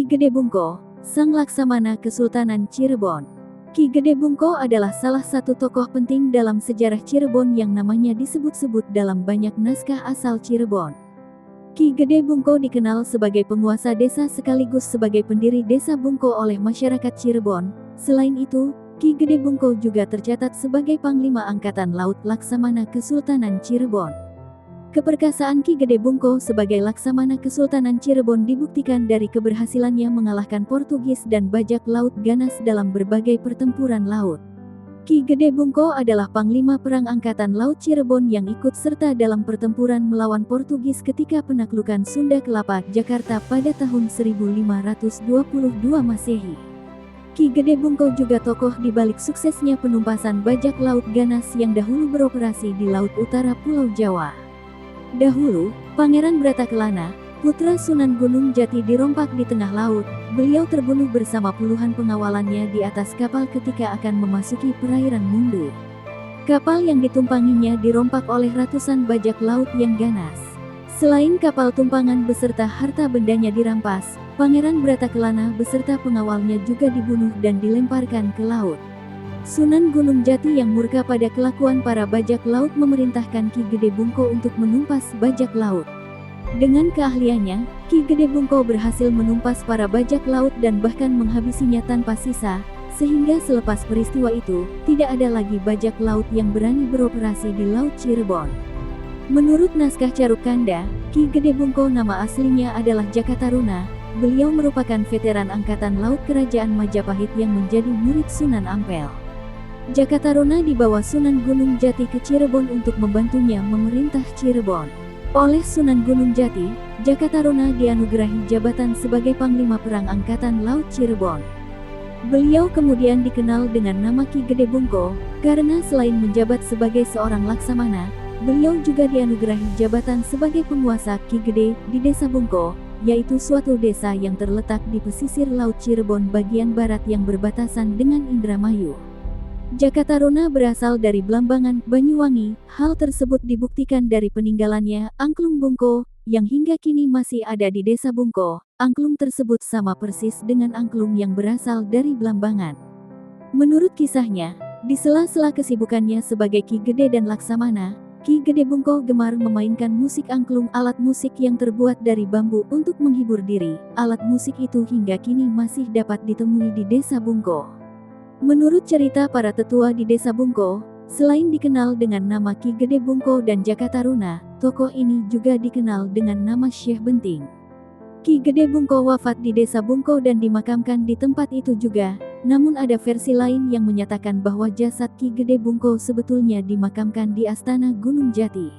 Gede Bungko, Sang Laksamana Kesultanan Cirebon. Ki Gede Bungko adalah salah satu tokoh penting dalam sejarah Cirebon yang namanya disebut-sebut dalam banyak naskah asal Cirebon. Ki Gede Bungko dikenal sebagai penguasa desa sekaligus sebagai pendiri desa Bungko oleh masyarakat Cirebon. Selain itu, Ki Gede Bungko juga tercatat sebagai Panglima Angkatan Laut Laksamana Kesultanan Cirebon. Keperkasaan Ki Gede Bungko sebagai Laksamana Kesultanan Cirebon dibuktikan dari keberhasilannya mengalahkan Portugis dan bajak laut ganas dalam berbagai pertempuran laut. Ki Gede Bungko adalah Panglima Perang Angkatan Laut Cirebon yang ikut serta dalam pertempuran melawan Portugis ketika penaklukan Sunda Kelapa, Jakarta pada tahun 1522 Masehi. Ki Gede Bungko juga tokoh di balik suksesnya penumpasan bajak laut ganas yang dahulu beroperasi di Laut Utara Pulau Jawa. Dahulu, Pangeran Bratakelana, putra Sunan Gunung Jati dirompak di tengah laut. Beliau terbunuh bersama puluhan pengawalannya di atas kapal ketika akan memasuki perairan Mundu. Kapal yang ditumpanginya dirompak oleh ratusan bajak laut yang ganas. Selain kapal tumpangan beserta harta bendanya dirampas, Pangeran Bratakelana beserta pengawalnya juga dibunuh dan dilemparkan ke laut. Sunan Gunung Jati yang murka pada kelakuan para bajak laut memerintahkan Ki Gede Bungko untuk menumpas bajak laut. Dengan keahliannya, Ki Gede Bungko berhasil menumpas para bajak laut dan bahkan menghabisinya tanpa sisa, sehingga selepas peristiwa itu, tidak ada lagi bajak laut yang berani beroperasi di Laut Cirebon. Menurut naskah Caruk Kanda, Ki Gede Bungko nama aslinya adalah Jakataruna. Beliau merupakan veteran Angkatan Laut Kerajaan Majapahit yang menjadi murid Sunan Ampel. Jakataruna dibawa Sunan Gunung Jati ke Cirebon untuk membantunya memerintah Cirebon. Oleh Sunan Gunung Jati, Jakataruna dianugerahi jabatan sebagai Panglima Perang Angkatan Laut Cirebon. Beliau kemudian dikenal dengan nama Ki Gede Bungko, karena selain menjabat sebagai seorang laksamana, beliau juga dianugerahi jabatan sebagai penguasa Ki Gede di Desa Bungko, yaitu suatu desa yang terletak di pesisir Laut Cirebon bagian barat yang berbatasan dengan Indramayu. Jakataruna berasal dari Blambangan, Banyuwangi. Hal tersebut dibuktikan dari peninggalannya, Angklung Bungko, yang hingga kini masih ada di Desa Bungko. Angklung tersebut sama persis dengan angklung yang berasal dari Blambangan. Menurut kisahnya, di sela-sela kesibukannya sebagai Ki Gede dan Laksamana, Ki Gede Bungko gemar memainkan musik angklung, alat musik yang terbuat dari bambu untuk menghibur diri. Alat musik itu hingga kini masih dapat ditemui di Desa Bungko. Menurut cerita para tetua di Desa Bungko, selain dikenal dengan nama Ki Gede Bungko dan Jakataruna, tokoh ini juga dikenal dengan nama Syekh Benting. Ki Gede Bungko wafat di Desa Bungko dan dimakamkan di tempat itu juga, namun ada versi lain yang menyatakan bahwa jasad Ki Gede Bungko sebetulnya dimakamkan di Astana Gunung Jati.